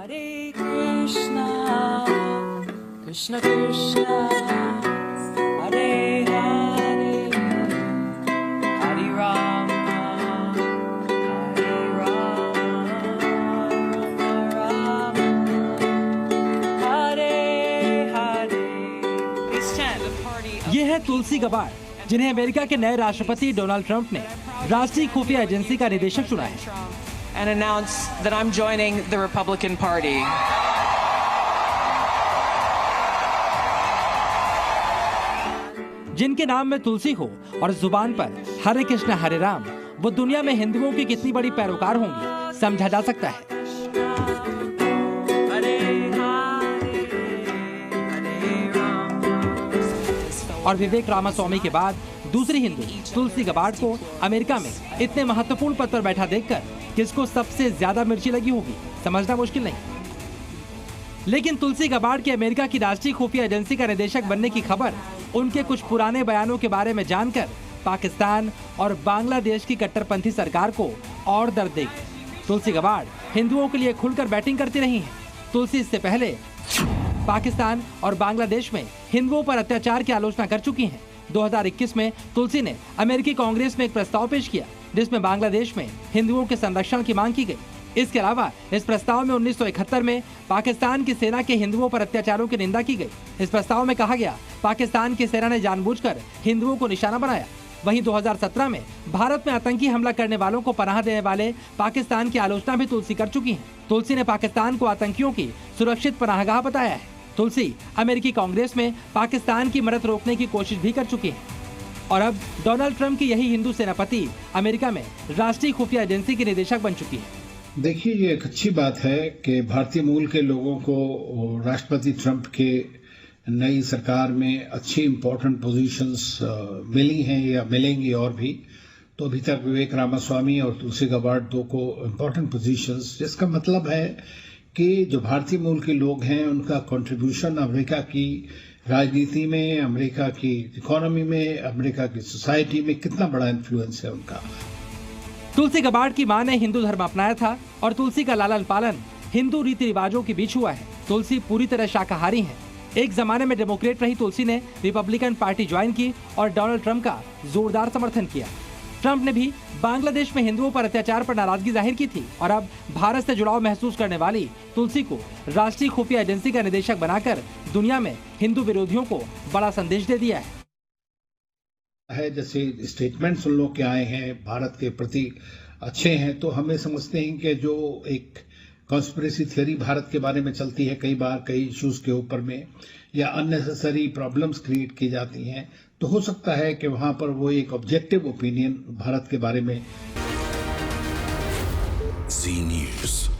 Hare Krishna, Krishna Krishna, Hare Hare, Hare Rama, Hare Rama, Rama Hare Hare. Please stand. The party. ये है तुलसी Gabbard, जिन्हें America के नए राष्ट्रपति Donald Trump ने राष्ट्रीय खुफिया एजेंसी का निदेशक चुना है। And announce that I'm joining the Republican Party. जिनके नाम में तुलसी हो और जुबान पर हरे कृष्ण हरे राम, वो दुनिया में हिंदुओं की कितनी बड़ी पैरोकार होंगी समझा जा सकता है। और विवेक रामास्वामी के बाद दूसरी हिंदू तुलसी गबार्ड को अमेरिका में इतने महत्वपूर्ण पद पर बैठा देखकर किसको सबसे ज्यादा मिर्ची लगी होगी समझना मुश्किल नहीं। लेकिन तुलसी गबार्ड के अमेरिका की राष्ट्रीय खुफिया एजेंसी का निदेशक बनने की खबर उनके कुछ पुराने बयानों के बारे में जानकर पाकिस्तान और बांग्लादेश की कट्टरपंथी सरकार को और दर्द देगी। तुलसी गबार्ड हिंदुओं के लिए खुलकर बैटिंग करती रही हैं। तुलसी इससे पहले पाकिस्तान और बांग्लादेश में हिंदुओं पर अत्याचार की आलोचना कर चुकी हैं। 2021 में तुलसी ने अमेरिकी कांग्रेस में एक प्रस्ताव पेश किया जिसमें बांग्लादेश में हिंदुओं के संरक्षण की मांग की गई। इसके अलावा इस प्रस्ताव में 1971 में पाकिस्तान की सेना के हिंदुओं पर अत्याचारों की निंदा की गई। इस प्रस्ताव में कहा गया पाकिस्तान की सेना ने जानबूझकर हिंदुओं को निशाना बनाया। वहीं 2017 में भारत में आतंकी हमला करने वालों को पनाह देने वाले पाकिस्तान की आलोचना भी तुलसी कर चुकी है। तुलसी ने पाकिस्तान को आतंकियों की सुरक्षित पनाहगाह बताया है। तुलसी अमेरिकी कांग्रेस में पाकिस्तान की मदद रोकने की कोशिश भी कर चुकी है और अब डोनाल्ड ट्रंप की यही हिंदू सेनापति अमेरिका में राष्ट्रीय खुफिया एजेंसी की निदेशक बन चुकी है। देखिए, ये एक अच्छी बात है कि भारतीय मूल के लोगों को राष्ट्रपति ट्रंप के नई सरकार में अच्छी इंपॉर्टेंट पोजीशंस मिली हैं या मिलेंगी और भी। तो अभी तक विवेक रामास्वामी और तुलसी गबार्ड दो को इंपॉर्टेंट पोजीशंस, जिसका मतलब है कि जो भारतीय मूल के लोग हैं उनका कंट्रीब्यूशन अमेरिका की राजनीति में, अमेरिका की इकोनॉमी में, अमेरिका की सोसाइटी में कितना बड़ा इन्फ्लुएंस है उनका। तुलसी गबार्ड की मां ने हिंदू धर्म अपनाया था और तुलसी का लालन पालन हिंदू रीति रिवाजों के बीच हुआ है। तुलसी पूरी तरह शाकाहारी हैं। एक जमाने में डेमोक्रेट रही तुलसी ने रिपब्लिकन पार्टी ज्वाइन की और डोनाल्ड ट्रंप का जोरदार समर्थन किया। ट्रंप ने भी बांग्लादेश में हिंदुओं पर अत्याचार पर नाराजगी जाहिर की थी और अब भारत से जुड़ाव महसूस करने वाली तुलसी को राष्ट्रीय खुफिया एजेंसी का निदेशक बनाकर दुनिया में हिंदू विरोधियों को बड़ा संदेश दे दिया है। जैसे स्टेटमेंट्स उन लोग के आए हैं भारत के प्रति अच्छे हैं, तो हमें समझते हैं कि जो एक कॉन्स्पिरेसी थियरी भारत के बारे में चलती है कई बार कई इश्यूज के ऊपर में, या अननेसेसरी प्रॉब्लम्स क्रिएट की जाती हैं, तो हो सकता है कि वहां पर वो एक ऑब्जेक्टिव ओपिनियन भारत के बारे में। जी न्यूज़।